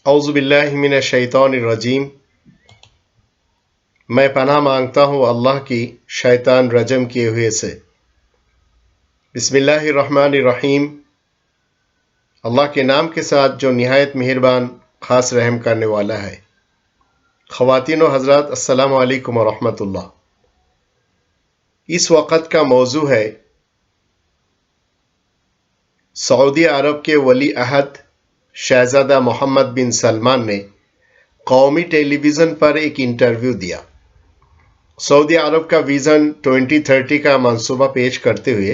اعوذ باللہ من الشیطان الرجیم۔ میں پناہ مانگتا ہوں اللہ کی شیطان رجم کیے ہوئے سے۔ بسم اللہ الرحمن الرحیم۔ اللہ کے نام کے ساتھ جو نہایت مہربان خاص رحم کرنے والا ہے۔ خواتین و حضرات، السلام علیکم ورحمۃ اللہ۔ اس وقت کا موضوع ہے سعودی عرب کے ولی عہد شہزادہ محمد بن سلمان نے قومی ٹیلی ویژن پر ایک انٹرویو دیا۔ سعودی عرب کا ویژن 2030 کا منصوبہ پیش کرتے ہوئے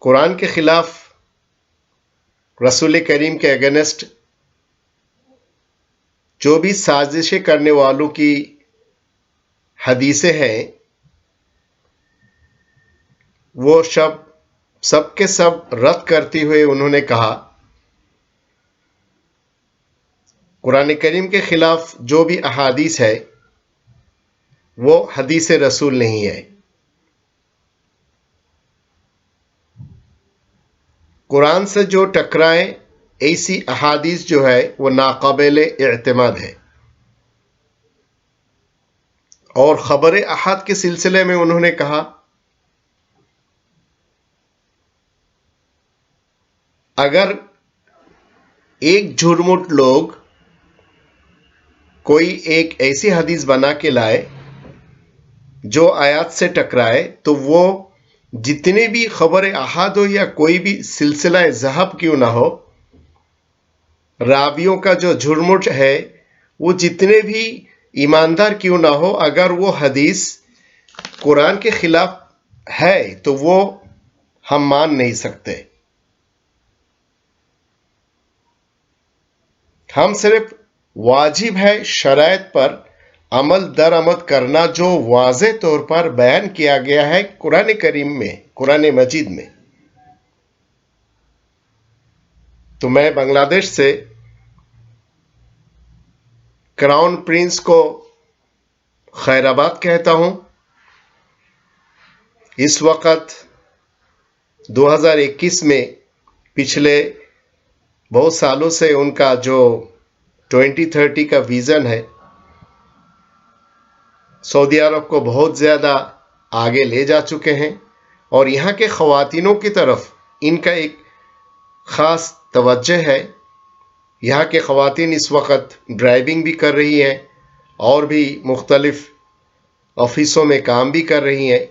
قرآن کے خلاف، رسول کریم کے اگینسٹ جو بھی سازشیں کرنے والوں کی حدیثیں ہیں، وہ سب کے سب رد کرتے ہوئے انہوں نے کہا قرآن کریم کے خلاف جو بھی احادیث ہے وہ حدیث رسول نہیں ہے۔ قرآن سے جو ٹکرائیں ایسی احادیث جو ہے وہ ناقابل اعتماد ہے۔ اور خبر احد کے سلسلے میں انہوں نے کہا اگر ایک جھرمٹ لوگ کوئی ایک ایسی حدیث بنا کے لائے جو آیات سے ٹکرائے تو وہ جتنے بھی خبر احاد ہو یا کوئی بھی سلسلہ ذہب کیوں نہ ہو، راویوں کا جو جھرمٹ ہے وہ جتنے بھی ایماندار کیوں نہ ہو، اگر وہ حدیث قرآن کے خلاف ہے تو وہ ہم مان نہیں سکتے۔ ہم صرف واجب ہے شرائط پر عمل درآمد کرنا جو واضح طور پر بیان کیا گیا ہے قرآن کریم میں، قرآن مجید میں۔ تو میں بنگلہ دیش سے کراؤن پرنس کو خیر آباد کہتا ہوں۔ اس وقت 2021 میں پچھلے بہت سالوں سے ان کا جو 2030 کا ویژن ہے سعودی عرب کو بہت زیادہ آگے لے جا چکے ہیں، اور یہاں کے خواتینوں کی طرف ان کا ایک خاص توجہ ہے۔ یہاں کے خواتین اس وقت ڈرائیونگ بھی کر رہی ہیں اور بھی مختلف آفسوں میں کام بھی کر رہی ہیں۔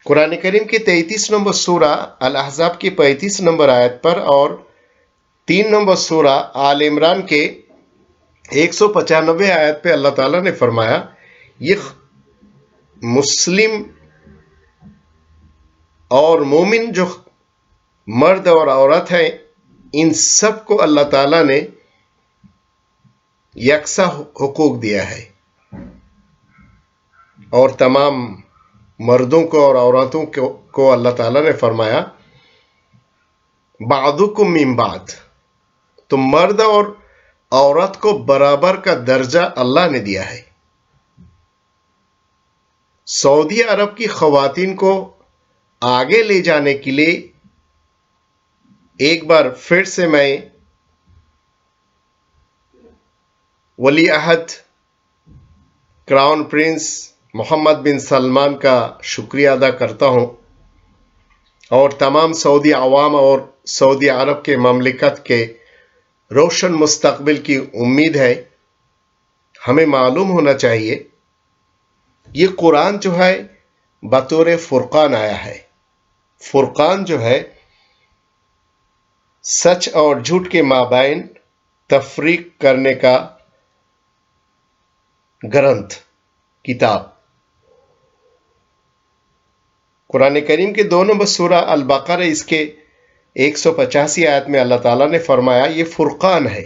قرآن کریم کی 33 نمبر سورہ الاحزاب کی 35 نمبر آیت پر اور 3 نمبر سورہ آل عمران کے 195 آیت پہ اللہ تعالیٰ نے فرمایا یہ مسلم اور مومن جو مرد اور عورت ہیں ان سب کو اللہ تعالیٰ نے یکساں حقوق دیا ہے، اور تمام مردوں کو اور عورتوں کو اللہ تعالیٰ نے فرمایا بعضکم من بعض، تو مرد اور عورت کو برابر کا درجہ اللہ نے دیا ہے۔ سعودی عرب کی خواتین کو آگے لے جانے کے لیے ایک بار پھر سے میں ولی عہد کراؤن پرنس محمد بن سلمان کا شکریہ ادا کرتا ہوں، اور تمام سعودی عوام اور سعودی عرب کے مملکت کے روشن مستقبل کی امید ہے۔ ہمیں معلوم ہونا چاہیے یہ قرآن جو ہے بطور فرقان آیا ہے۔ فرقان جو ہے سچ اور جھوٹ کے مابین تفریق کرنے کا گرنتھ، کتاب۔ قرآن کریم کے 2 نمبر سورہ البقرہ اس کے 185 آیت میں اللہ تعالیٰ نے فرمایا یہ فرقان ہے،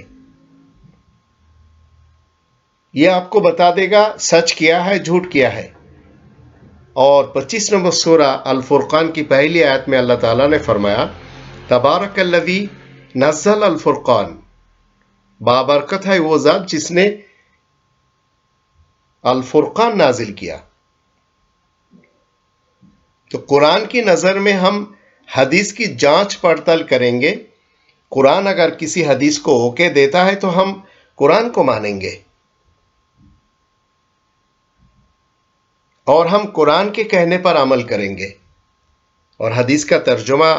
یہ آپ کو بتا دے گا سچ کیا ہے جھوٹ کیا ہے۔ اور 25 نمبر سورہ الفرقان کی پہلی آیت میں اللہ تعالیٰ نے فرمایا تبارک الذی نزل الفرقان، بابرکت ہے وہ ذات جس نے الفرقان نازل کیا۔ تو قرآن کی نظر میں ہم حدیث کی جانچ پڑتال کریں گے، قرآن اگر کسی حدیث کو اوکے دیتا ہے تو ہم قرآن کو مانیں گے اور ہم قرآن کے کہنے پر عمل کریں گے. اور حدیث کا ترجمہ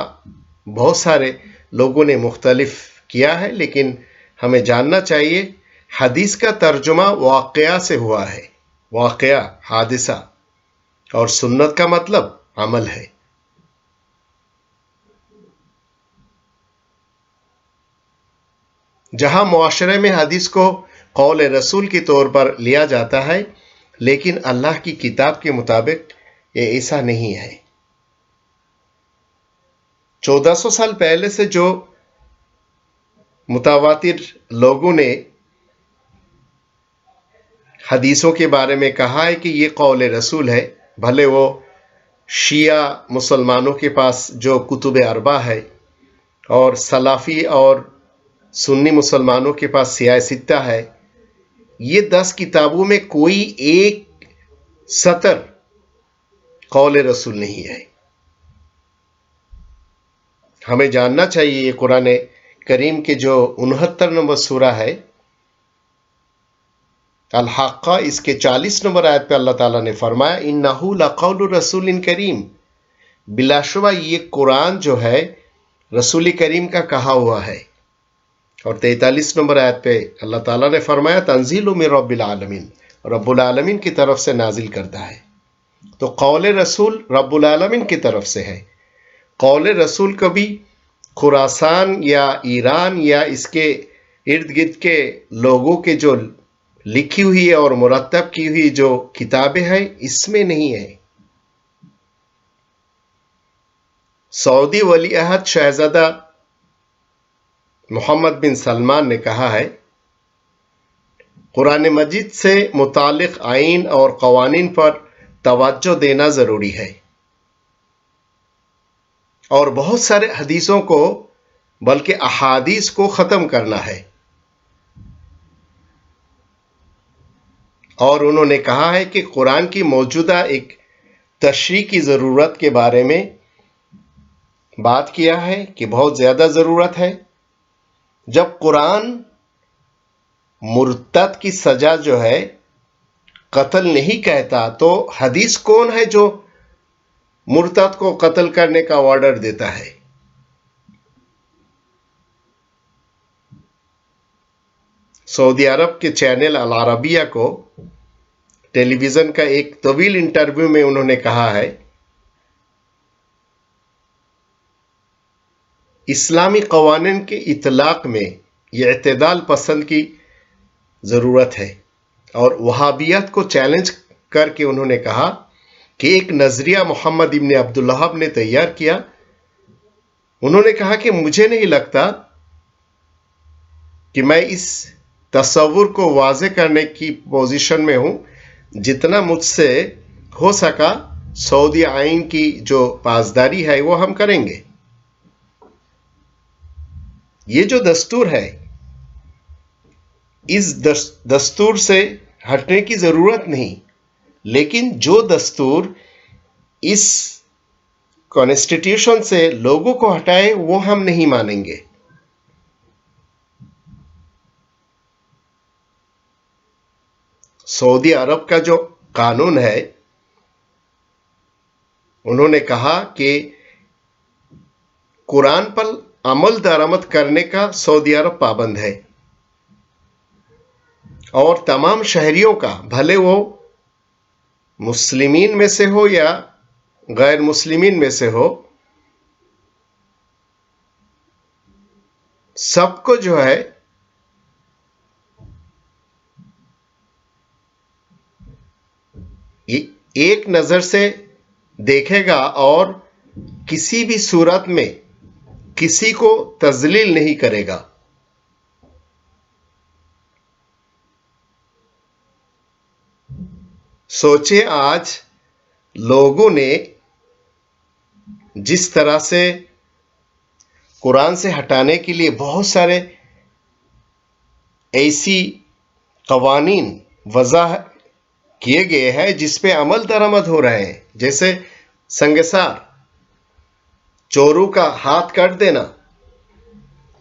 بہت سارے لوگوں نے مختلف کیا ہے، لیکن ہمیں جاننا چاہیے حدیث کا ترجمہ واقعہ سے ہوا ہے، واقعہ، حادثہ، اور سنت کا مطلب عمل ہے. جہاں معاشرے میں حدیث کو قول رسول کے طور پر لیا جاتا ہے، لیکن اللہ کی کتاب کے مطابق یہ ایسا نہیں ہے. 1400 سال پہلے سے جو متواتر لوگوں نے حدیثوں کے بارے میں کہا ہے کہ یہ قول رسول ہے، بھلے وہ شیعہ مسلمانوں کے پاس جو کتب اربع ہے اور سلفی اور سنی مسلمانوں کے پاس سیاہ ستہ ہے، یہ 10 کتابوں میں کوئی ایک سطر قول رسول نہیں ہے. ہمیں جاننا چاہیے یہ قرآن کریم کے جو 69 نمبر سورہ ہے الحاقہ، اس کے 40 نمبر آیت پہ اللہ تعالیٰ نے فرمایا اِنَّهُ لَقَوْلُ رَسُولٍ کریم، بلا شبہ یہ قرآن جو ہے رسول کریم کا کہا ہوا ہے. اور 43 نمبر آیت پہ اللہ تعالیٰ نے فرمایا تنزیل من رب العالمین، رب العالمین کی طرف سے نازل کرتا ہے. تو قول رسول رب العالمین کی طرف سے ہے. قول رسول کبھی خراسان یا ایران یا اس کے ارد گرد کے لوگوں کے جو لکھی ہوئی اور مرتب کی ہوئی جو کتابیں ہیں اس میں نہیں ہے. سعودی ولی عہد شہزادہ محمد بن سلمان نے کہا ہے قرآن مجید سے متعلق آئین اور قوانین پر توجہ دینا ضروری ہے اور بہت سارے حدیثوں کو بلکہ احادیث کو ختم کرنا ہے. اور انہوں نے کہا ہے کہ قرآن کی موجودہ ایک تشریح کی ضرورت کے بارے میں بات کیا ہے کہ بہت زیادہ ضرورت ہے. جب قرآن مرتد کی سزا جو ہے قتل نہیں کہتا تو حدیث کون ہے جو مرتد کو قتل کرنے کا آرڈر دیتا ہے؟ سعودی عرب کے چینل العربیہ کو ٹیلی ویژن کا ایک طویل انٹرویو میں انہوں نے کہا ہے اسلامی قوانین کے اطلاق میں یہ اعتدال پسند کی ضرورت ہے. اور وہابیت کو چیلنج کر کے انہوں نے کہا کہ ایک نظریہ محمد ابن عبدالوہاب نے تیار کیا. انہوں نے کہا کہ مجھے نہیں لگتا کہ میں اس تصور کو واضح کرنے کی پوزیشن میں ہوں. جتنا مجھ سے ہو سکا سعودی آئین کی جو پاسداری ہے وہ ہم کریں گے. یہ جو دستور ہے اس دستور سے ہٹنے کی ضرورت نہیں، لیکن جو دستور اس کانسٹیٹیوشن سے لوگوں کو ہٹائے وہ ہم نہیں مانیں گے. سعودی عرب کا جو قانون ہے انہوں نے کہا کہ قرآن پر عمل درآمد کرنے کا سعودی عرب پابند ہے اور تمام شہریوں کا، بھلے وہ مسلمین میں سے ہو یا غیر مسلمین میں سے ہو، سب کو جو ہے ایک نظر سے دیکھے گا اور کسی بھی صورت میں کسی کو تذلیل نہیں کرے گا. سوچے آج لوگوں نے جس طرح سے قرآن سے ہٹانے کے لیے بہت سارے ایسی قوانین وضع کیے گئے ہیں جس پہ عمل درآمد ہو رہے ہیں، جیسے سنگسار، چوروں کا ہاتھ کاٹ دینا،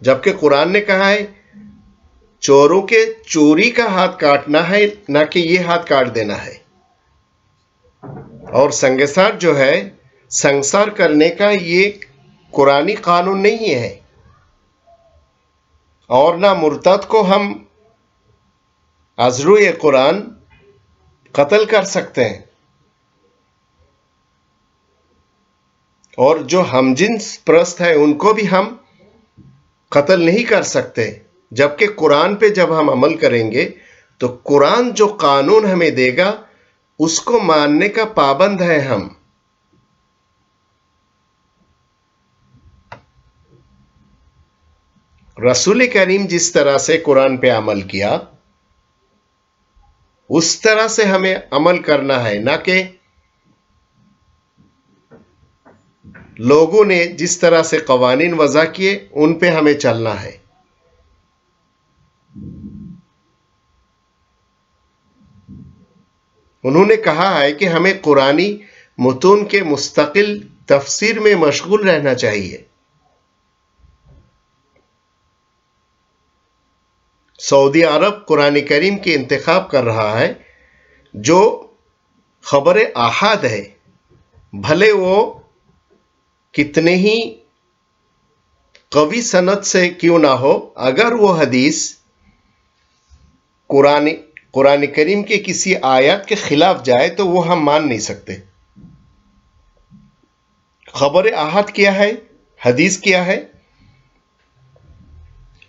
جبکہ قرآن نے کہا ہے چوروں کے چوری کا ہاتھ کاٹنا ہے، نہ کہ یہ ہاتھ کاٹ دینا ہے. اور سنگسار جو ہے، سنگسار کرنے کا یہ قرآنی قانون نہیں ہے. اور نہ مرتد کو ہم از روئے قرآن قتل کر سکتے ہیں، اور جو ہم جنس پرست ہے ان کو بھی ہم قتل نہیں کر سکتے. جبکہ قرآن پہ جب ہم عمل کریں گے تو قرآن جو قانون ہمیں دے گا اس کو ماننے کا پابند ہے ہم. رسول کریم جس طرح سے قرآن پہ عمل کیا اس طرح سے ہمیں عمل کرنا ہے، نہ کہ لوگوں نے جس طرح سے قوانین وضع کیے ان پہ ہمیں چلنا ہے. انہوں نے کہا ہے کہ ہمیں قرآنی متون کے مستقل تفسیر میں مشغول رہنا چاہیے. سعودی عرب قرآن کریم کے انتخاب کر رہا ہے جو خبر احاد ہے، بھلے وہ کتنے ہی قوی سند سے کیوں نہ ہو، اگر وہ حدیث قرآن کریم کے کسی آیت کے خلاف جائے تو وہ ہم مان نہیں سکتے. خبر احاد کیا ہے؟ حدیث کیا ہے؟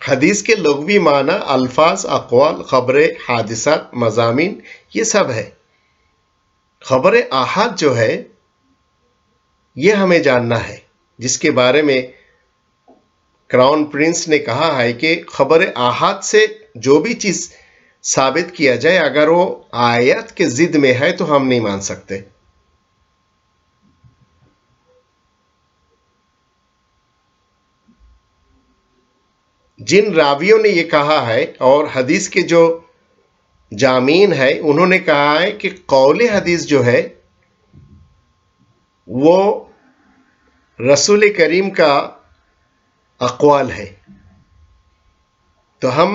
حدیث کے لغوی معنی الفاظ، اقوال، خبریں، حادثات، مضامین، یہ سب ہے. خبر احاد جو ہے یہ ہمیں جاننا ہے، جس کے بارے میں کراؤن پرنس نے کہا ہے کہ خبر احاد سے جو بھی چیز ثابت کیا جائے اگر وہ آیت کے ضد میں ہے تو ہم نہیں مان سکتے. جن راویوں نے یہ کہا ہے اور حدیث کے جو جامعین ہے انہوں نے کہا ہے کہ قول حدیث جو ہے وہ رسول کریم کا اقوال ہے. تو ہم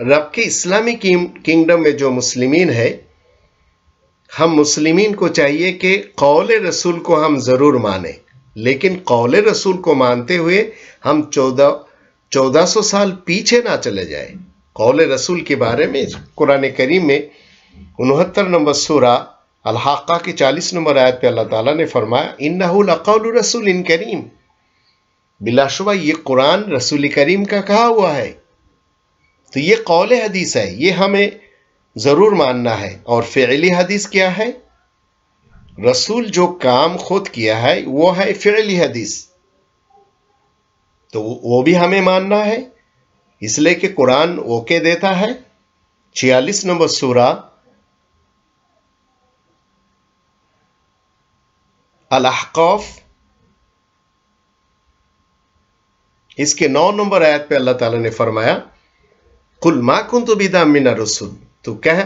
رب کے اسلامی کنگڈم میں جو مسلمین ہے، ہم مسلمین کو چاہیے کہ قول رسول کو ہم ضرور مانیں، لیکن قول رسول کو مانتے ہوئے ہم 1400 سال پیچھے نہ چلے جائیں. قول رسول کے بارے میں قرآن کریم میں 69 نمبر سورہ الحاقہ کی 40 نمبر آیت پہ اللہ تعالیٰ نے فرمایا اِنَّهُ لَقَوْلُ رَسُولٍ کریم، بلا شبہ یہ قرآن رسول کریم کا کہا ہوا ہے. تو یہ قول حدیث ہے، یہ ہمیں ضرور ماننا ہے. اور فعلی حدیث کیا ہے؟ رسول جو کام خود کیا ہے وہ ہے فعلی حدیث، تو وہ بھی ہمیں ماننا ہے، اس لیے کہ قرآن اوکے دیتا ہے. 46 نمبر سورہ الاحقاف اس کے 9 نمبر آیت پہ اللہ تعالیٰ نے فرمایا قُلْ مَا كُنْتُ بِدْعًا مِنَ الرُّسُلِ، تو کہہ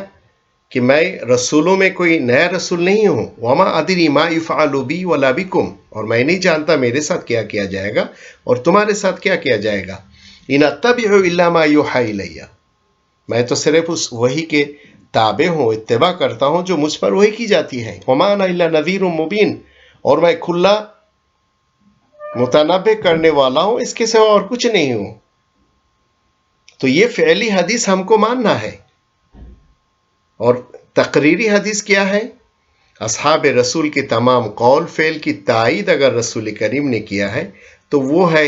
کہ میں رسولوں میں کوئی نیا رسول نہیں ہوں. وَمَا أَدْرِي مَا يُفْعَلُ بِي وَلَا بِكُمْ، اور میں نہیں جانتا میرے ساتھ کیا کیا جائے گا اور تمہارے ساتھ کیا کیا جائے گا. إِنْ أَتَّبِعُ إِلَّا مَا يُوحَىٰ إِلَيَّ، میں تو صرف اس وحی کے تابع ہوں، اتباع کرتا ہوں جو مجھ پر وحی کی جاتی ہے. وَمَا أَنَا إِلَّا نَذِيرٌ مُبِينٌ، اور میں کھلا متنبہ کرنے والا ہوں، اس کے سوا اور کچھ نہیں ہوں. تو یہ فعلی حدیث ہم کو ماننا ہے. اور تقریری حدیث کیا ہے؟ اصحاب رسول کے تمام قول فعل کی تائید اگر رسول کریم نے کیا ہے تو وہ ہے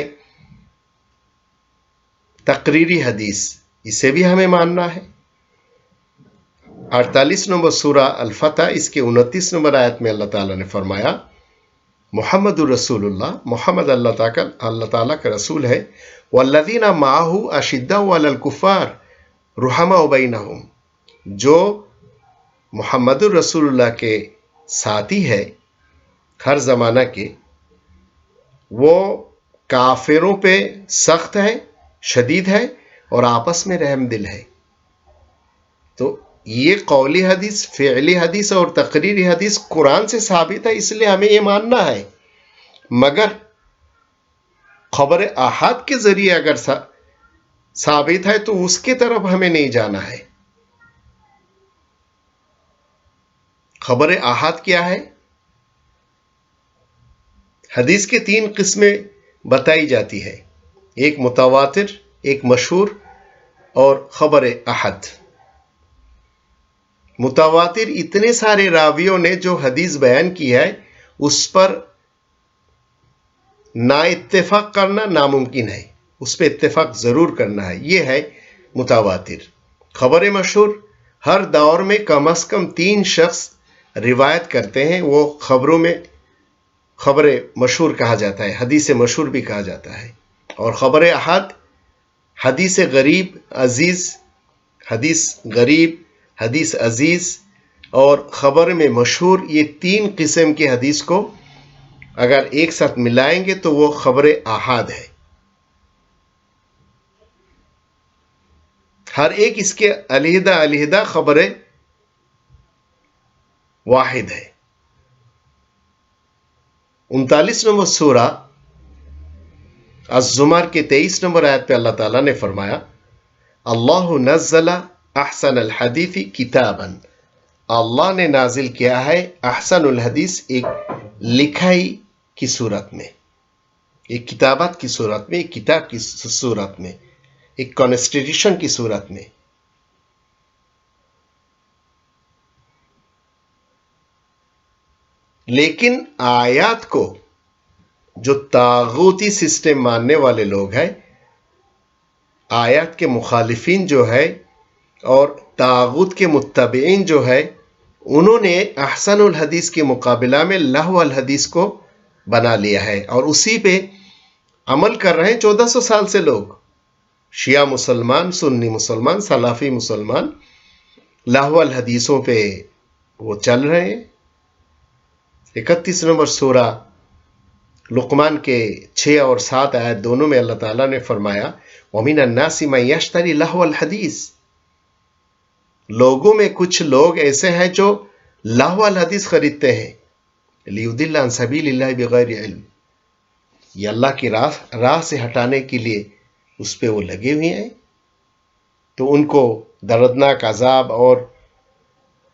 تقریری حدیث، اسے بھی ہمیں ماننا ہے. 48 نمبر سورہ الفتح اس کے 29 نمبر آیت میں اللہ تعالیٰ نے فرمایا محمد الرسول اللہ، محمد اللہ تعالیٰ کا رسول ہے. والذین معہ اشداء علی الکفار رحماء بینہم، جو محمد الرسول اللہ کے ساتھی ہے ہر زمانہ کے، وہ کافروں پہ سخت ہے، شدید ہے اور آپس میں رحم دل ہے. تو یہ قولی حدیث، فعلی حدیث اور تقریری حدیث قرآن سے ثابت ہے، اس لیے ہمیں یہ ماننا ہے. مگر خبر احاد کے ذریعے اگر ثابت ہے تو اس کی طرف ہمیں نہیں جانا ہے۔ خبر احاد کیا ہے؟ حدیث کے 3 قسمیں بتائی جاتی ہے، ایک متواتر، ایک مشہور اور خبر احد۔ متواتر اتنے سارے راویوں نے جو حدیث بیان کی ہے اس پر نا اتفاق کرنا ناممکن ہے، اس پہ اتفاق ضرور کرنا ہے، یہ ہے متواتر۔ خبر مشہور، ہر دور میں کم از کم 3 شخص روایت کرتے ہیں، وہ خبروں میں خبر مشہور کہا جاتا ہے، حدیث مشہور بھی کہا جاتا ہے۔ اور خبر احاد، حدیث غریب عزیز، حدیث غریب، حدیث عزیز اور خبر میں مشہور، یہ 3 قسم کی حدیث کو اگر ایک ساتھ ملائیں گے تو وہ خبر احاد ہے۔ ہر ایک اس کے علیحدہ علیحدہ خبر واحد ہے۔ 39 نمبر سورہ الزمر کے 23 نمبر آیت پہ اللہ تعالیٰ نے فرمایا، اللہ نزل احسن الحدیث کتابا، اللہ نے نازل کیا ہے احسن الحدیث ایک لکھائی کی صورت میں، ایک کتابت کی صورت میں، ایک کتاب کی صورت میں، ایک کانسٹیٹیوشن کی صورت میں۔ لیکن آیات کو جو طاغوتی سسٹم ماننے والے لوگ ہیں، آیات کے مخالفین جو ہے اور طاغوت کے متبعین جو ہے، انہوں نے احسن الحدیث کے مقابلہ میں لہو الحدیث کو بنا لیا ہے اور اسی پہ عمل کر رہے ہیں 1400 سال سے لوگ، شیعہ مسلمان، سنی مسلمان، سلفی مسلمان، لہو الحدیثوں پہ وہ چل رہے ہیں۔ 31 نمبر سورہ لقمان کے 6 اور 7 آیت دونوں میں اللہ تعالیٰ نے فرمایا، وَمِنَ النَّاسِ مَن يَشْتَرِي لَهْوَ الْحَدِيثِ، لوگوں میں کچھ لوگ ایسے ہیں جو لہو الحدیث خریدتے ہیں، لِيُضِلَّ عَن سَبِيلِ اللَّهِ بِغَيْرِ عِلْمٍ، یہ اللہ کی راہ سے ہٹانے کے لیے اس پہ وہ لگے ہوئے ہیں، تو ان کو دردناک عذاب اور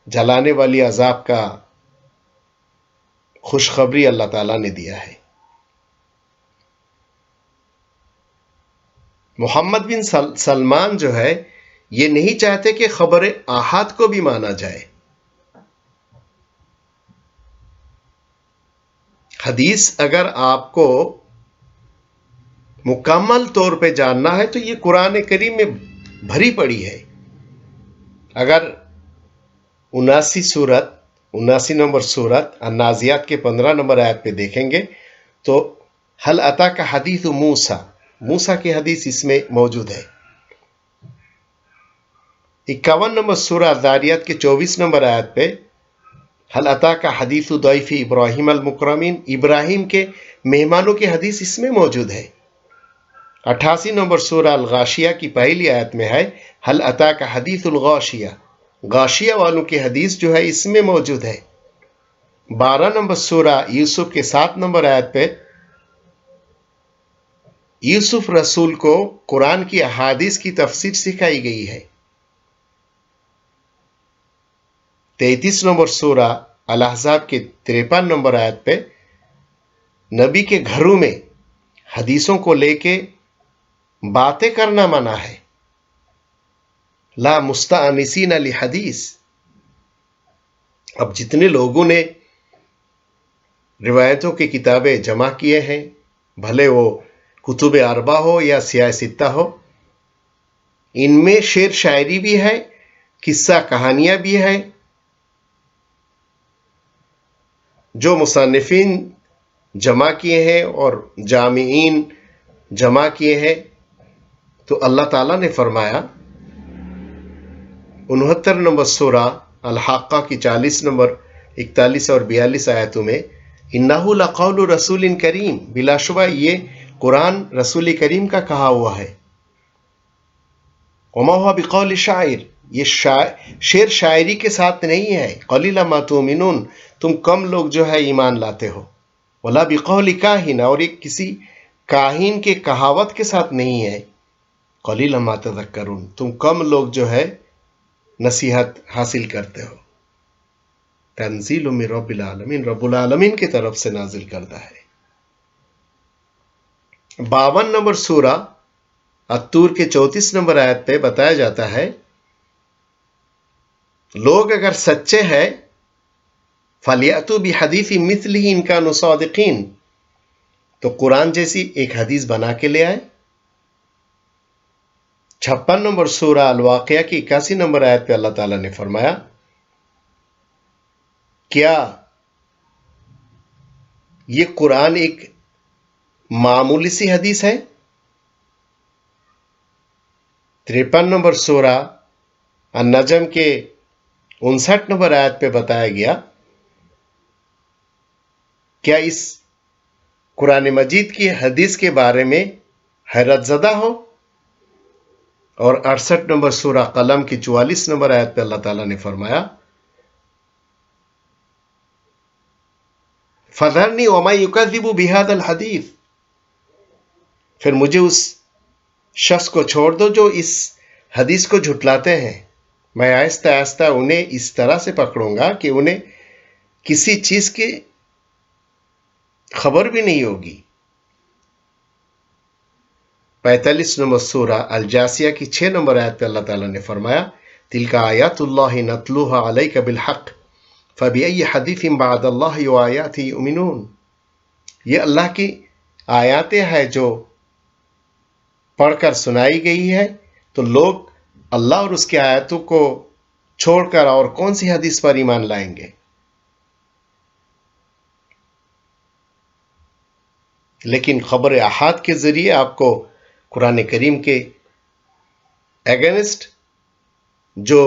جلانے والی عذاب کا خوشخبری اللہ تعالیٰ نے دیا ہے۔ محمد بن سلمان جو ہے یہ نہیں چاہتے کہ خبر احاد کو بھی مانا جائے۔ حدیث اگر آپ کو مکمل طور پہ جاننا ہے تو یہ قرآن کریم میں بھری پڑی ہے۔ اگر 79 نمبر سورت النازعات کے 15 نمبر آیت پہ دیکھیں گے تو هل اتاک حدیث موسیٰ کی حدیث اس میں موجود ہے۔ 51 نمبر سورہ الذاریات کے 24 نمبر آیت پہ هل اتاک حدیث ضیف ابراہیم المکرمین، ابراہیم کے مہمانوں کی حدیث اس میں موجود ہے۔ 88 نمبر سورہ الغاشیہ کی پہلی آیت میں ہے هل اتاک حدیث الغاشیہ، غاشیہ والوں کی حدیث جو ہے اس میں موجود ہے۔ 12 نمبر سورہ یوسف کے 7 نمبر آیت پہ یوسف رسول کو قرآن کی احادیث کی تفسیر سکھائی گئی ہے۔ 33 نمبر سورہ الاحزاب کے 53 نمبر آیت پہ نبی کے گھروں میں حدیثوں کو لے کے باتیں کرنا منع ہے، لا مستأنسین لحدیث۔ اب جتنے لوگوں نے روایتوں کی کتابیں جمع کیے ہیں، بھلے وہ کتب اربع ہو یا سیاہ ستہ ہو، ان میں شعر شاعری بھی ہے، قصہ کہانیاں بھی ہیں، جو مصنفین جمع کیے ہیں اور جامعین جمع کیے ہیں۔ تو اللہ تعالیٰ نے فرمایا 69 نمبر سورہ الحاقہ کی 40 نمبر 41 اور 42 آیتوں میں انہ لقول رسول کریم، بلا شبہ یہ قرآن رسول کریم کا کہا ہوا ہے۔ وما هو بقول شاعر، یہ شعر شاعری کے ساتھ نہیں ہے، قلیلا ما تؤمنون، تم کم لوگ جو ہے ایمان لاتے ہو، ولا بقول کاہن، اور یہ کسی کاہن کے کہاوت کے ساتھ نہیں ہے، قلیلا ما تذکرون، تم کم لوگ جو ہے نصیحت حاصل کرتے ہو۔ تنزیل من رب العالمین، رب العالمین کی طرف سے نازل کردہ ہے۔ 52 نمبر سورہ الطور کے 34 نمبر آیت پہ بتایا جاتا ہے لوگ اگر سچے ہیں فَلْيَأْتُوا بِحَدِيثٍ مِثْلِهِ إِن كَانُوا صَادِقِينَ، تو قرآن جیسی ایک حدیث بنا کے لے آئے۔ 56 نمبر سورہ الواقعہ کی 81 نمبر آیت پہ اللہ تعالیٰ نے فرمایا کیا یہ قرآن ایک معمولی سی حدیث ہے؟ 53 نمبر سورہ النجم کے 59 نمبر آیت پہ بتایا گیا کیا اس قرآن مجید کی حدیث کے بارے میں حیرت زدہ ہو؟ اور 68 نمبر سورہ قلم کی 44 نمبر آیت پہ اللہ تعالیٰ نے فرمایا فَذَرْنِي وَمَا يُكَذِّبُ بِهَذَا الْحَدِيثِ، پھر مجھے اس شخص کو چھوڑ دو جو اس حدیث کو جھٹلاتے ہیں، میں آہستہ آہستہ انہیں اس طرح سے پکڑوں گا کہ انہیں کسی چیز کی خبر بھی نہیں ہوگی۔ 45 نمبر سورہ الجاسیہ کی 6 نمبر آیت پہ اللہ تعالیٰ نے فرمایا تِلْكَ آیات اللہ نَتْلُوهَا عَلَيْكَ بِالْحَقِّ فَبِأَيِّ حَدِيثٍ بَعْدَ اللَّهِ وَآيَاتِهِ يُؤْمِنُونَ، یہ اللہ کی آیاتیں ہیں جو پڑھ کر سنائی گئی ہے، تو لوگ اللہ اور اس کی آیاتوں کو چھوڑ کر اور کون سی حدیث پر ایمان لائیں گے؟ لیکن خبر احاد کے ذریعے آپ کو قرآن کریم کے اگینسٹ جو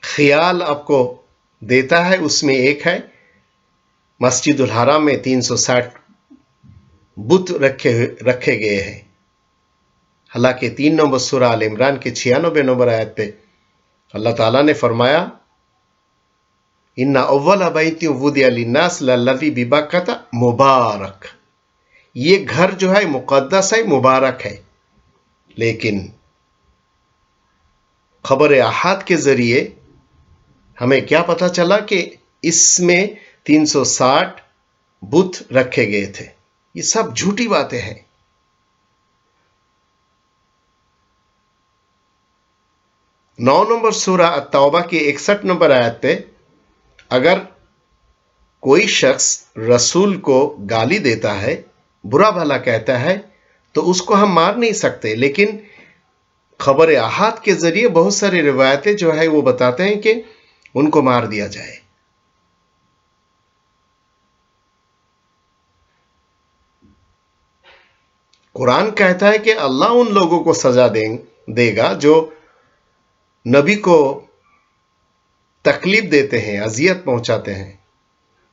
خیال آپ کو دیتا ہے اس میں ایک ہے مسجد الحرام میں 360 بت رکھے گئے ہیں۔ حالانکہ 3 نمبر سورہ آل عمران کے 96 نمبر آیت پہ اللہ تعالیٰ نے فرمایا ان اول بیت وضع للناس للذی ببکۃ مبارک، یہ گھر جو ہے مقدس ہے، مبارک ہے۔ لیکن خبر احاد کے ذریعے ہمیں کیا پتہ چلا کہ اس میں 360 بت رکھے گئے تھے؟ یہ سب جھوٹی باتیں ہیں۔ نو نمبر سورہ التوبہ کی 61 نمبر آیت پہ اگر کوئی شخص رسول کو گالی دیتا ہے، برا بھلا کہتا ہے، تو اس کو ہم مار نہیں سکتے، لیکن خبر احاد کے ذریعے بہت ساری روایتیں جو ہے وہ بتاتے ہیں کہ ان کو مار دیا جائے۔ قرآن کہتا ہے کہ اللہ ان لوگوں کو سزا دے گا جو نبی کو تکلیف دیتے ہیں، اذیت پہنچاتے ہیں،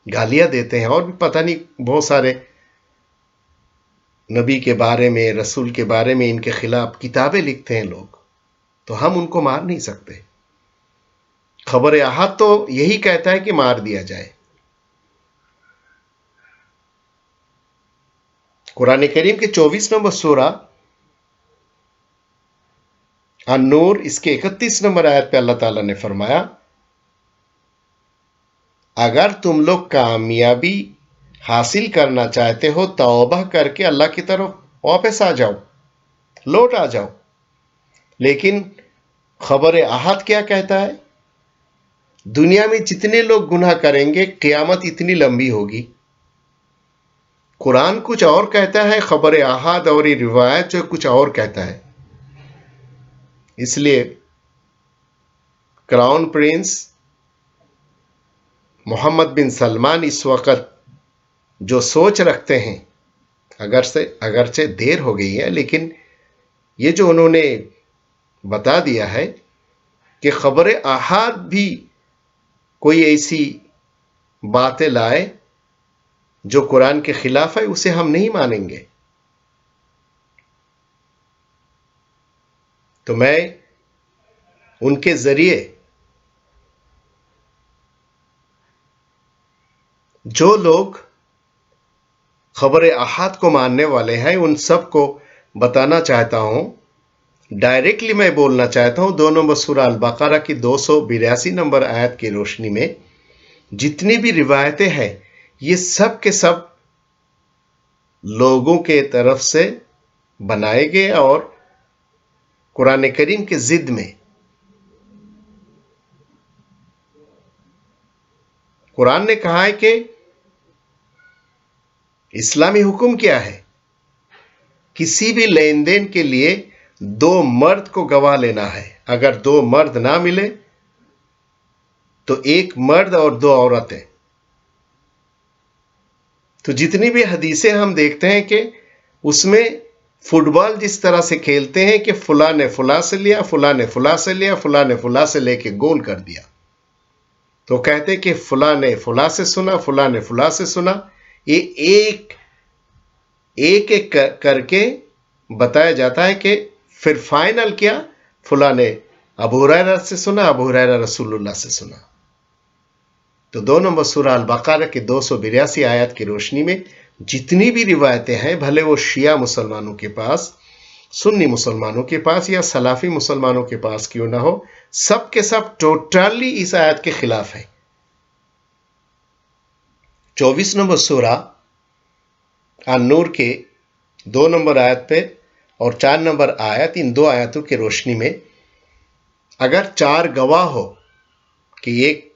گالیاں دیتے ہیں، اور بھی پتہ نہیں بہت سارے نبی کے بارے میں، رسول کے بارے میں ان کے خلاف کتابیں لکھتے ہیں لوگ، تو ہم ان کو مار نہیں سکتے۔ خبر احاد تو یہی کہتا ہے کہ مار دیا جائے۔ قرآن کریم کے 24 نمبر سورہ النور اس کے 31 نمبر آیت پہ اللہ تعالیٰ نے فرمایا اگر تم لوگ کامیابی حاصل کرنا چاہتے ہو توبہ کر کے اللہ کی طرف واپس آ جاؤ، لوٹ آ جاؤ۔ لیکن خبر احاد کیا کہتا ہے؟ دنیا میں جتنے لوگ گناہ کریں گے قیامت اتنی لمبی ہوگی۔ قرآن کچھ اور کہتا ہے، خبر احاد اور یہ روایت جو کچھ اور کہتا ہے۔ اس لیے کراؤن پرنس محمد بن سلمان اس وقت جو سوچ رکھتے ہیں، اگرچہ دیر ہو گئی ہے، لیکن یہ جو انہوں نے بتا دیا ہے کہ خبر احاد بھی کوئی ایسی باتیں لائے جو قرآن کے خلاف ہے، اسے ہم نہیں مانیں گے۔ تو میں ان کے ذریعے جو لوگ خبر احاد کو ماننے والے ہیں ان سب کو بتانا چاہتا ہوں، ڈائریکٹلی میں بولنا چاہتا ہوں 2 نمبر سورہ البقرہ کی 282 نمبر آیت کی روشنی میں جتنی بھی روایتیں ہیں یہ سب کے سب لوگوں کے طرف سے بنائے گئے اور قرآن کریم کے ضد میں۔ قرآن نے کہا ہے کہ اسلامی حکم کیا ہے؟ کسی بھی لین دین کے لیے 2 مرد کو گواہ لینا ہے، اگر 2 مرد نہ ملے تو 1 مرد اور 2 عورتیں۔ تو جتنی بھی حدیثیں ہم دیکھتے ہیں کہ اس میں فٹ بال جس طرح سے کھیلتے ہیں کہ فلاں نے فلاں سے لیا، فلاں نے فلاں سے لیا، فلاں نے فلاں سے لے کے گول کر دیا، تو کہتے کہ فلاں نے فلاں سے سنا، فلاں نے فلاں سے سنا، یہ ایک ایک کر کے بتایا جاتا ہے کہ پھر فائنل کیا، فلاں نے ابو ہریرہ سے سنا، ابو ہریرہ رسول اللہ سے سنا۔ تو 2 نمبر سورہ البقرہ کے 282 آیت کی روشنی میں جتنی بھی روایتیں ہیں، بھلے وہ شیعہ مسلمانوں کے پاس، سنی مسلمانوں کے پاس یا سلافی مسلمانوں کے پاس کیوں نہ ہو، سب کے سب ٹوٹلی اس آیت کے خلاف ہے۔ 24 نمبر سورہ النور کے 2 نمبر آیت پہ اور 4 نمبر آیت، ان 2 آیتوں کی روشنی میں اگر 4 گواہ ہو کہ ایک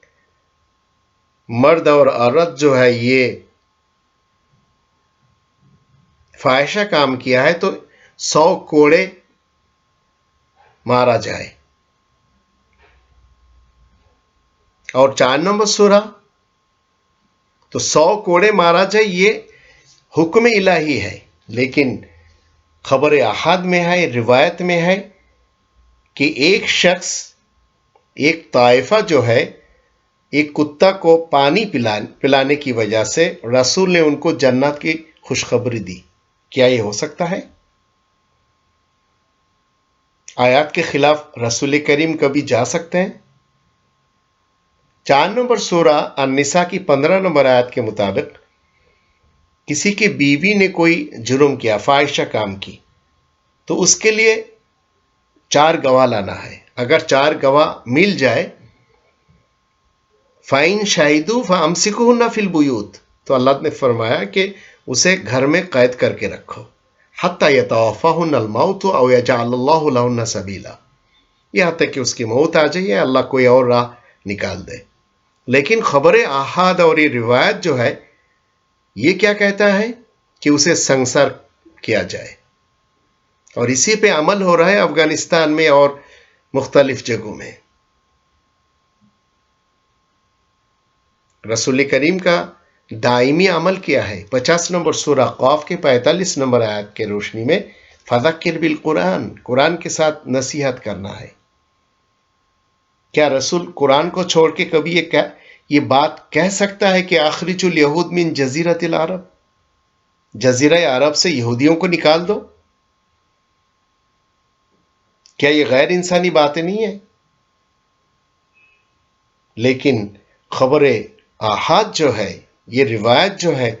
مرد اور عورت جو ہے یہ فاحشہ کام کیا ہے تو 100 کوڑے مارا جائے۔ اور 4 نمبر سورہ تو 100 کوڑے مارا جائے، یہ حکم الہی ہے، لیکن خبر احاد میں ہے، روایت میں ہے کہ ایک شخص، ایک طائفہ جو ہے، ایک کتا کو پانی پلانے کی وجہ سے رسول نے ان کو جنت کی خوشخبری دی۔ کیا یہ ہو سکتا ہے؟ آیات کے خلاف رسول کریم کبھی جا سکتے ہیں؟ 4 نمبر سورہ النساء کی 15 نمبر آیت کے مطابق کسی کی بیوی نے کوئی جرم کیا، فاحشہ کام کی، تو اس کے لیے 4 گواہ لانا ہے۔ اگر 4 گواہ مل جائے، فَإِن شَهِدُوا فَأَمْسِكُوهُنَّ فِي الْبُيُوتِ، تو اللہ نے فرمایا کہ اسے گھر میں قید کر کے رکھو، حَتَّى يَتَوَفَّاهُنَّ الْمَوْتُ أَوْ يَجْعَلَ اللَّهُ لَهُنَّ سَبِيلًا، یہاں تک کہ اس کی موت آ جائے، اللہ کوئی اور راہ نکال دے۔ لیکن خبر احاد اور یہ روایت جو ہے یہ کیا کہتا ہے کہ اسے سنگسار کیا جائے، اور اسی پہ عمل ہو رہا ہے افغانستان میں اور مختلف جگہوں میں۔ رسول کریم کا دائمی عمل کیا ہے؟ 50 نمبر سورہ قاف کے 45 نمبر آیت کے روشنی میں فذکر بالقرآن، قرآن کے ساتھ نصیحت کرنا ہے۔ کیا رسول قرآن کو چھوڑ کے کبھی یہ بات کہہ سکتا ہے کہ اخرج الیہود من جزیرۃ العرب، جزیرہ عرب سے یہودیوں کو نکال دو؟ کیا یہ غیر انسانی باتیں نہیں ہیں؟ لیکن خبر آحاد جو ہے، یہ روایت جو ہے،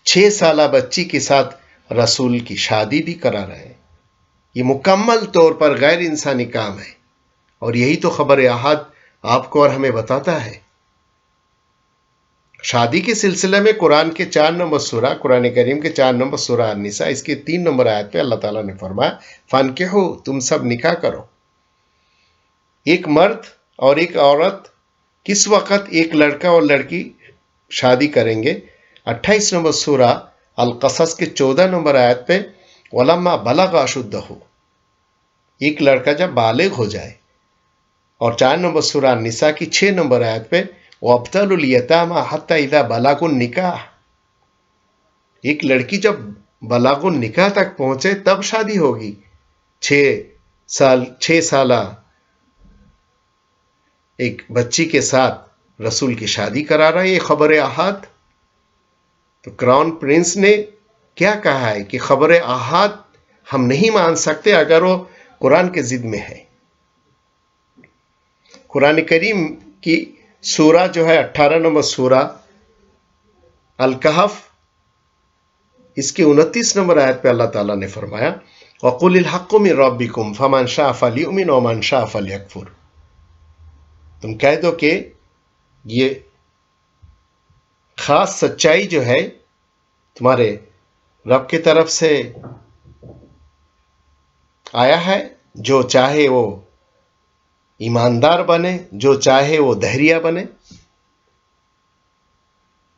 6 سالہ بچی کے ساتھ رسول کی شادی بھی کرا رہے ہیں، یہ مکمل طور پر غیر انسانی کام ہے، اور یہی تو خبر آحاد آپ کو اور ہمیں بتاتا ہے۔ شادی کے سلسلے میں قرآن کے 4 نمبر سورہ، قرآن کریم کے 4 نمبر سورہ النساء، اس کے 3 نمبر آیت پہ اللہ تعالیٰ نے فرمایا فانکحوا، تم سب نکاح کرو۔ ایک مرد اور ایک عورت کس وقت ایک لڑکا اور لڑکی شادی کریں گے؟ 28 نمبر سورہ القصص کے 14 نمبر آیت پہ وَلَمَّا بَلَغَ أَشُدَّهُ، ایک لڑکا جب بالغ ہو جائے۔ اور 4 نمبر سورہ النساء کی 6 نمبر آیت پہ وَابْتَلُوا الْيَتَامَى حَتَّى إِذَا بَلَغُوا النِّكَاحَ، ایک لڑکی جب بلاغ النکاح تک پہنچے تب شادی ہوگی۔ 6 سالہ ایک بچی کے ساتھ رسول کی شادی کرا رہا ہے، یہ خبر احاد۔ تو کراؤن پرنس نے کیا کہا ہے کہ خبر احاد ہم نہیں مان سکتے اگر وہ قرآن کے ضد میں ہے۔ قرآن کریم کی سورہ جو ہے 18 نمبر سورہ الکہف، اس کی 29 نمبر آیت پہ اللہ تعالیٰ نے فرمایا وَقُلِ الْحَقُّ مِنْ رَبِّكُمْ فَمَنْ شَاءَ فَلْيُؤْمِنْ وَمَنْ شَاءَ فَلْيَكْفُرْ. تم کہہ دو کہ یہ خاص سچائی جو ہے تمہارے رب کی طرف سے آیا ہے، جو چاہے وہ ایماندار بنے، جو چاہے وہ دہریہ بنے.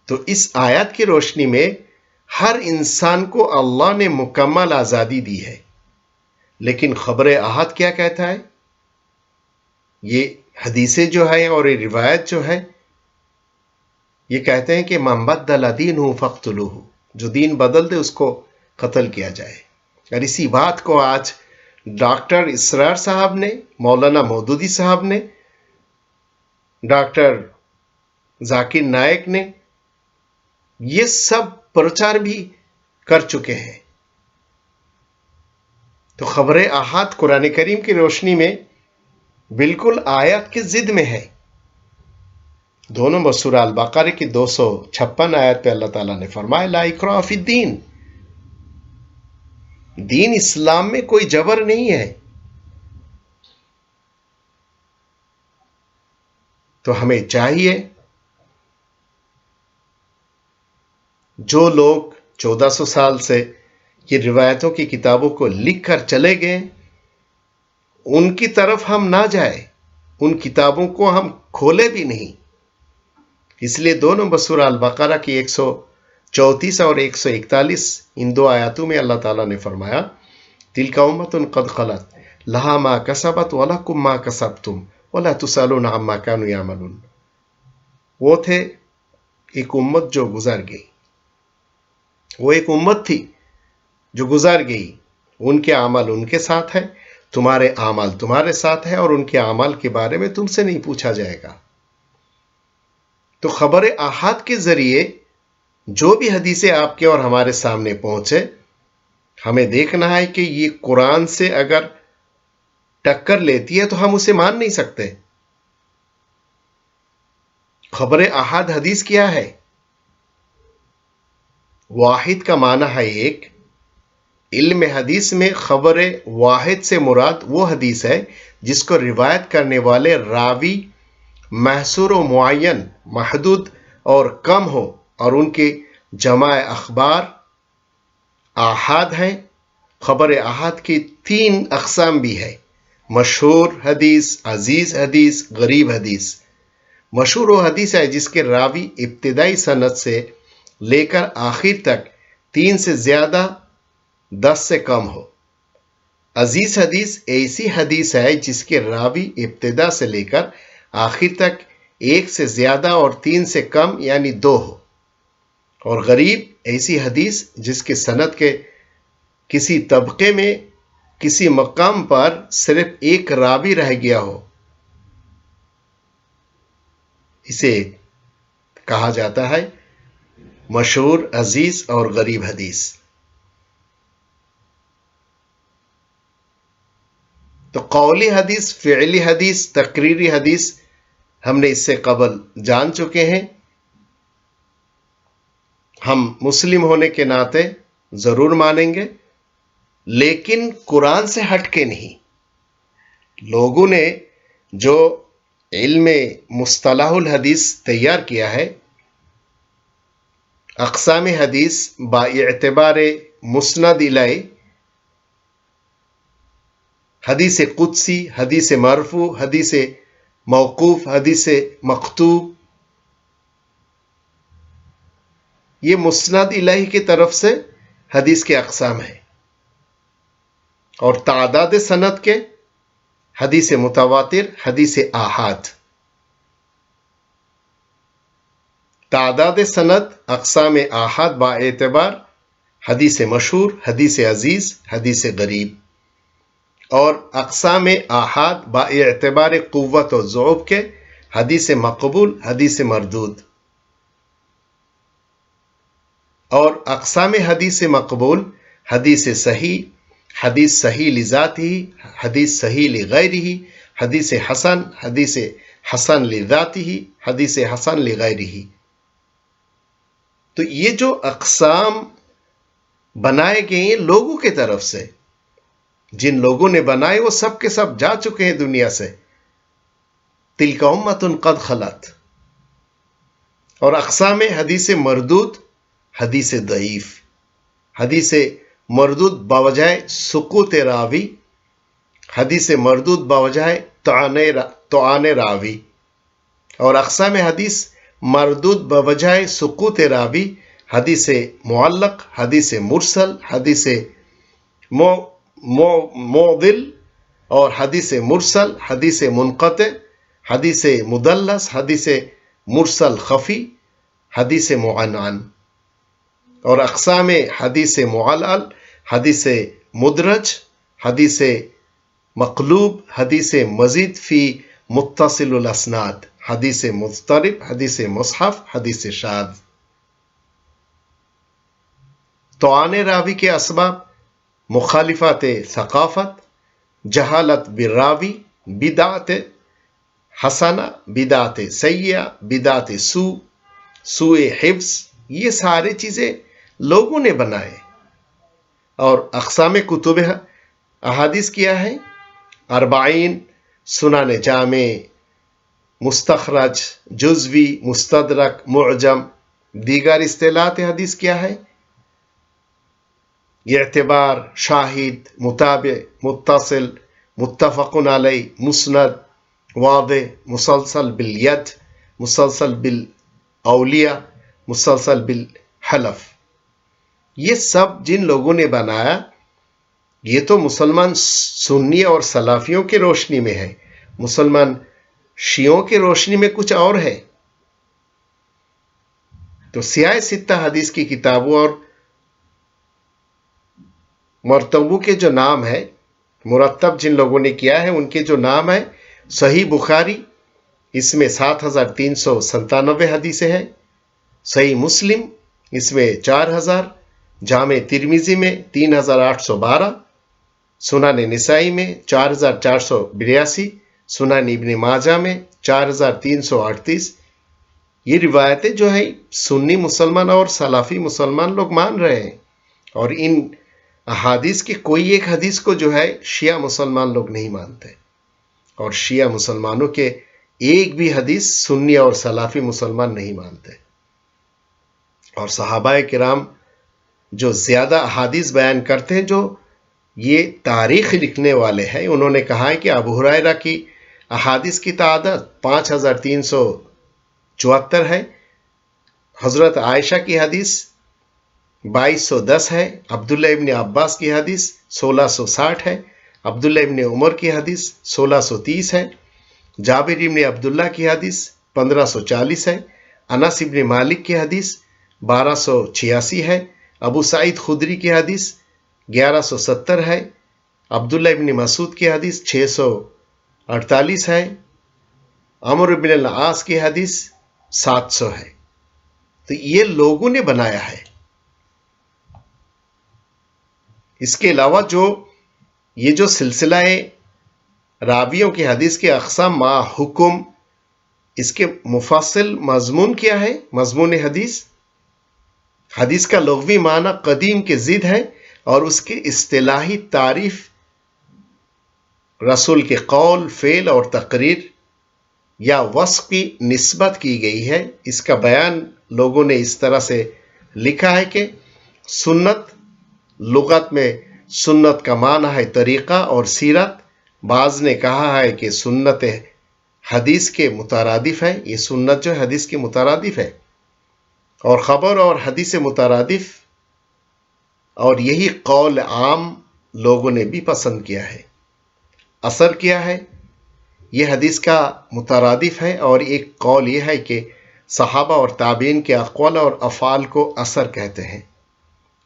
تو اس آیات کی روشنی میں ہر انسان کو اللہ نے مکمل آزادی دی ہے. لیکن خبر احاد کیا کہتا ہے؟ یہ حدیثیں جو ہے اور یہ روایت جو ہے یہ کہتے ہیں کہ من بدل دینہ فاقتلوہ، جو دین بدل دے اس کو قتل کیا جائے. اور اسی بات کو آج ڈاکٹر اسرار صاحب نے، مولانا مودودی صاحب نے، ڈاکٹر ذاکر نائک نے، یہ سب پرچار بھی کر چکے ہیں. تو خبر احاد قرآن کریم کی روشنی میں بالکل آیات کی ضد میں ہے. دونوں بسورہ البقرہ کی 256 آیت پہ اللہ تعالیٰ نے فرمایا لا اکراہ فی الدین، دین اسلام میں کوئی جبر نہیں ہے. تو ہمیں چاہیے جو لوگ 1400 سال سے یہ روایتوں کی کتابوں کو لکھ کر چلے گئے ان کی طرف ہم نہ جائیں، ان کتابوں کو ہم کھولے بھی نہیں. اس لیے دونوں بسورہ البقرہ کی 134 اور 141 ان دو آیاتوں میں اللہ تعالیٰ نے فرمایا تلک امۃ قد خلت لہا ما کسبت ولکم ما کسبتم ولا تسألون عما کانوا یعملون. وہ تھے ایک امت جو گزر گئی، وہ ایک امت تھی جو گزر گئی، ان کے اعمال ان کے ساتھ ہے، تمہارے اعمال تمہارے ساتھ ہے، اور ان کے اعمال کے بارے میں تم سے نہیں پوچھا جائے گا. تو خبر احاد کے ذریعے جو بھی حدیثیں آپ کے اور ہمارے سامنے پہنچے ہمیں دیکھنا ہے کہ یہ قرآن سے اگر ٹکر لیتی ہے تو ہم اسے مان نہیں سکتے. خبر احاد حدیث کیا ہے؟ واحد کا معنی ہے ایک. علم حدیث میں خبر واحد سے مراد وہ حدیث ہے جس کو روایت کرنے والے راوی محصور و معین، محدود اور کم ہو، اور ان کے جمع اخبار آحاد ہیں. خبر احاد کی 3 اقسام بھی ہے: مشہور حدیث، عزیز حدیث، غریب حدیث. مشہور وہ حدیث ہے جس کے راوی ابتدائی سند سے لے کر آخر تک 3 سے زیادہ 10 سے کم ہو. عزیز حدیث ایسی حدیث ہے جس کے راوی ابتدا سے لے کر آخر تک 1 سے زیادہ اور 3 سے کم یعنی 2 ہو. اور غریب ایسی حدیث جس کے سند کے کسی طبقے میں کسی مقام پر صرف ایک راوی رہ گیا ہو، اسے کہا جاتا ہے مشہور، عزیز اور غریب حدیث. تو قولی حدیث، فعلی حدیث، تقریری حدیث ہم نے اس سے قبل جان چکے ہیں. ہم مسلم ہونے کے ناطے ضرور مانیں گے، لیکن قرآن سے ہٹ کے نہیں. لوگوں نے جو علم مصطلح الحدیث تیار کیا ہے، اقسام حدیث با اعتبار مسند الیہ، حدیث قدسی، حدیث مرفوع، حدیث موقوف، حدیث مقطوع، یہ مسند الیہ کی طرف سے حدیث کے اقسام ہیں. اور تعداد سند کے حدیث متواتر، حدیث آحاد. تعداد سند اقسام آحاد با اعتبار حدیث مشہور، حدیث عزیز، حدیث غریب. اور اقسام آحاد با اعتبار قوت و ضعف کے حدیث مقبول، حدیث مردود. اور اقسام حدیث مقبول حدیث صحیح، حدیث صحیح لذاتہ، حدیث صحیح لغیرہ، حدیث حسن، حدیث حسن لذاتہ، حدیث حسن لغیرہ. تو یہ جو اقسام بنائے گئے ہیں لوگوں کی طرف سے، جن لوگوں نے بنائے وہ سب کے سب جا چکے ہیں دنیا سے. تلک امۃ قد خلت. اور اقسام حدیث مردود، حدیث ضعیف. حدیث مردود بوجہ سقوط راوی، حدیث مردود بوجہ طعن راوی. اور اقسام حدیث مردود بوجہ سقوط راوی، حدیث معلق، حدیث مرسل، حدیث معضل، اور حدیث مرسل، حدیث منقطع، حدیث مدلس، حدیث مرسل خفی، حدیث معنعن. اور اقسام حدیث معلل، حدیث مدرج، حدیث مقلوب، حدیث مزید فی متصل الاسناد، حدیث مضطرب، حدیث مصحف، حدیث شاذ. طعن راوی کے اسباب: مخالفت ثقافت، جہالت بالراوی، بدعت حسنہ، بدعت سیئہ، بدعت سوء حفظ. یہ سارے چیزیں لوگوں نے بنائے. اور اقسام کتب احادیث کیا ہے؟ 40، سنن جامع، مستخرج، جزوی، مستدرک، معجم. دیگر اصطلاحات حدیث کیا ہے؟ اعتبار، شاہد، متابع، متصل، متفق علیہ، مسند، واضح، مسلسل بالید، مسلسل بالاولیاء، مسلسل بالحلف. یہ سب جن لوگوں نے بنایا، یہ تو مسلمان سنی اور سلفیوں کی روشنی میں ہے. مسلمان شیعوں کی روشنی میں کچھ اور ہے. تو سیاہ ستہ حدیث کی کتابوں اور مرتبوں کے جو نام ہے، مرتب جن لوگوں نے کیا ہے ان کے جو نام ہے: صحیح بخاری، اس میں 7397 حدیثیں ہیں. صحیح مسلم، اس میں 4000. جامع ترمذی میں 3812. سنن نسائی میں 4482. سنن ابن ماجہ میں 4338. یہ روایتیں جو ہیں سنی مسلمان اور سلفی مسلمان لوگ مان رہے ہیں. اور ان احادیث کی کوئی ایک حدیث کو جو ہے شیعہ مسلمان لوگ نہیں مانتے. اور شیعہ مسلمانوں کے ایک بھی حدیث سنی اور سلفی مسلمان نہیں مانتے. اور صحابہ کرام جو زیادہ احادیث بیان کرتے ہیں، جو یہ تاریخ لکھنے والے ہیں، انہوں نے کہا ہے کہ ابو ہریرہ کی احادیث کی تعداد 5374 ہے. حضرت عائشہ کی حدیث 2210 ہے. عبداللہ ابن عباس کی حدیث 1660 ہے. عبداللہ ابن عمر کی حدیث 1630 ہے. جابر ابن عبداللہ کی حدیث 1540 ہے. انس ابن مالک کی حدیث 1286 ہے. ابو سعید خدری کی حدیث 1170 ہے. عبداللہ ابن مسعود کی حدیث 648 ہے. عمرو بن العاص کی حدیث 700 ہے. تو یہ لوگوں نے بنایا ہے. اس کے علاوہ یہ جو سلسلہ راویوں کی حدیث کے اقسام ما حکم، اس کے مفصل مضمون کیا ہے؟ مضمون حدیث، حدیث کا لغوی معنی قدیم کے ضد ہے، اور اس کی اصطلاحی تعریف رسول کے قول، فعل اور تقریر یا وصف کی نسبت کی گئی ہے. اس کا بیان لوگوں نے اس طرح سے لکھا ہے کہ سنت، لغت میں سنت کا معنی ہے طریقہ اور سیرت. بعض نے کہا ہے کہ سنت حدیث کے مترادف ہے. یہ سنت جو حدیث کے مترادف ہے. اور خبر اور حدیث مترادف، اور یہی قول عام لوگوں نے بھی پسند کیا ہے. اثر کیا ہے؟ یہ حدیث کا مترادف ہے. اور ایک قول یہ ہے کہ صحابہ اور تابعین کے اقوال اور افعال کو اثر کہتے ہیں.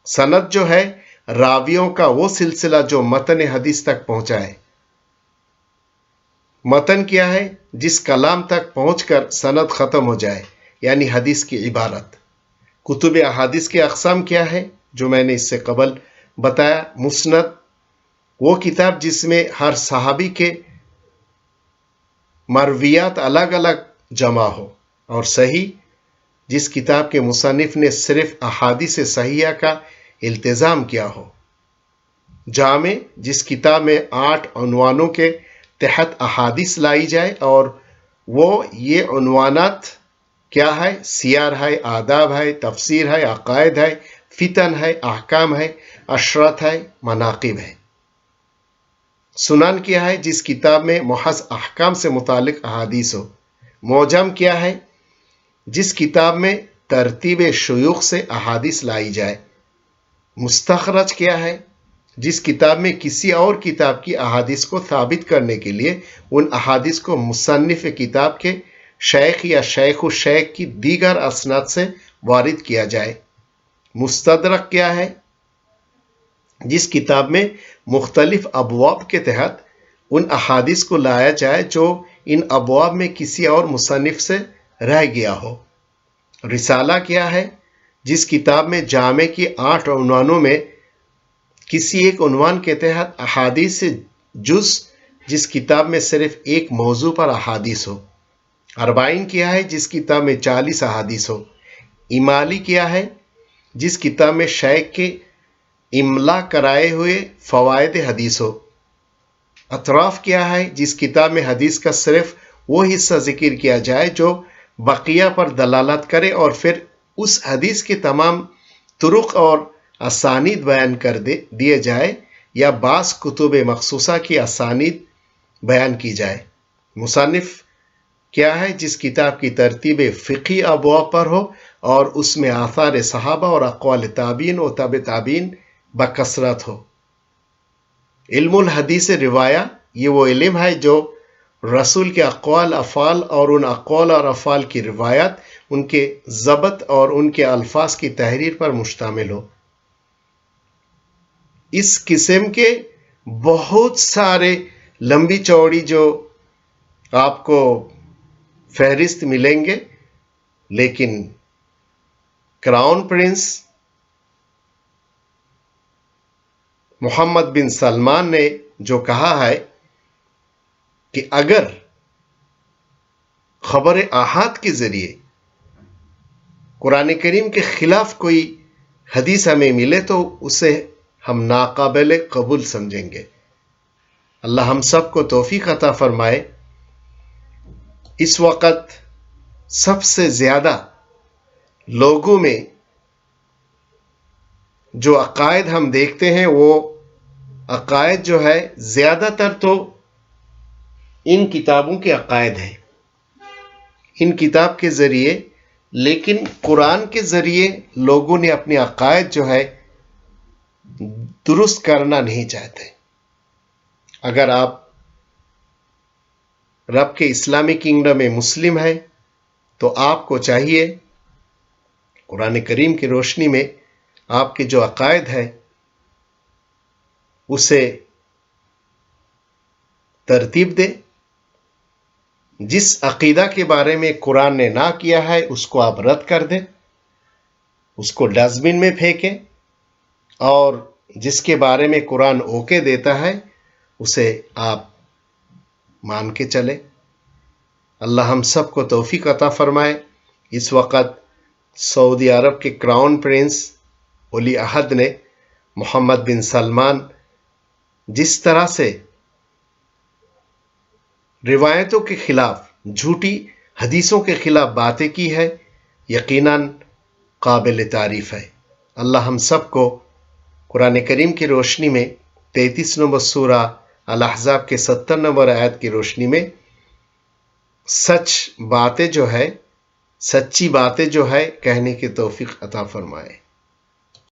سند جو ہے راویوں کا وہ سلسلہ جو متن حدیث تک پہنچائے. متن کیا ہے؟ جس کلام تک پہنچ کر سند ختم ہو جائے، یعنی حدیث کی عبارت. کتب احادیث کے اقسام کیا ہے جو میں نے اس سے قبل بتایا؟ مسند، وہ کتاب جس میں ہر صحابی کے مرویات الگ الگ جمع ہو. اور صحیح، جس کتاب کے مصنف نے صرف احادیث صحیحہ کا التزام کیا ہو. جامع جس کتاب میں 8 عنوانوں کے تحت احادیث لائی جائے، اور وہ یہ عنوانات کیا ہے؟ سیار ہے، آداب ہے، تفسیر ہے، عقائد ہے، فتن ہے، احکام ہے، اشرت ہے، مناقب ہے۔ سنن کیا ہے؟ جس کتاب میں محض احکام سے متعلق احادیث ہو۔ معجم کیا ہے؟ جس کتاب میں ترتیب شیوخ سے احادیث لائی جائے۔ مستخرج کیا ہے؟ جس کتاب میں کسی اور کتاب کی احادیث کو ثابت کرنے کے لیے ان احادیث کو مصنف کتاب کے شیخ یا شیخ الشیخ کی دیگر اسناد سے وارد کیا جائے۔ مستدرک کیا ہے؟ جس کتاب میں مختلف ابواب کے تحت ان احادیث کو لایا جائے جو ان ابواب میں کسی اور مصنف سے رہ گیا ہو۔ رسالہ کیا ہے؟ جس کتاب میں جامع کی 8 عنوانوں میں کسی ایک عنوان کے تحت احادیث سے جز جس کتاب میں صرف ایک موضوع پر احادیث ہو۔ اربعین کیا ہے؟ جس کتاب میں 40 احادیث ہو۔ امالی کیا ہے؟ جس کتاب میں شیخ کے املا کرائے ہوئے فوائد حدیث ہو۔ اطراف کیا ہے؟ جس کتاب میں حدیث کا صرف وہ حصہ ذکر کیا جائے جو بقیہ پر دلالت کرے، اور پھر اس حدیث کے تمام طرق اور اسانید بیان کر دیے جائے، یا بعض کتب مخصوصہ کی اسانید بیان کی جائے۔ مصنف کیا ہے؟ جس کتاب کی ترتیب فقہی ابواب پر ہو اور اس میں آثار صحابہ اور اقوال تابعین و تبع تابعین بکثرت ہو۔ علم الحدیث روایہ یہ وہ علم ہے جو رسول کے اقوال افعال اور ان اقوال اور افعال کی روایت، ان کے ضبط اور ان کے الفاظ کی تحریر پر مشتمل ہو۔ اس قسم کے بہت سارے لمبی چوڑی جو آپ کو فہرست ملیں گے، لیکن کراؤن پرنس محمد بن سلمان نے جو کہا ہے کہ اگر خبر احاد کے ذریعے قرآن کریم کے خلاف کوئی حدیث ہمیں ملے تو اسے ہم ناقابل قبول سمجھیں گے۔ اللہ ہم سب کو توفیق عطا فرمائے۔ اس وقت سب سے زیادہ لوگوں میں جو عقائد ہم دیکھتے ہیں، وہ عقائد جو ہے زیادہ تر تو ان کتابوں کے عقائد ہیں، ان کتاب کے ذریعے، لیکن قرآن کے ذریعے لوگوں نے اپنے عقائد جو ہے درست کرنا نہیں چاہتے۔ اگر آپ رب کے اسلامی کنگڈم میں مسلم ہیں تو آپ کو چاہیے قرآن کریم کی روشنی میں آپ کے جو عقائد ہے اسے ترتیب دے۔ جس عقیدہ کے بارے میں قرآن نے نہ کیا ہے اس کو آپ رد کر دیں، اس کو ڈسٹ بن میں پھینکیں، اور جس کے بارے میں قرآن اوکے دیتا ہے اسے آپ مان کے چلے۔ اللہ ہم سب کو توفیق عطا فرمائے۔ اس وقت سعودی عرب کے کراؤن پرنس ولی عہد نے محمد بن سلمان جس طرح سے روایتوں کے خلاف، جھوٹی حدیثوں کے خلاف باتیں کی ہے، یقیناً قابل تعریف ہے۔ اللہ ہم سب کو قرآن کریم کی روشنی میں 33 نمبر سورہ الاحزاب کے 70 نمبر آیت کی روشنی میں سچی باتیں جو ہے کہنے کی توفیق عطا فرمائے۔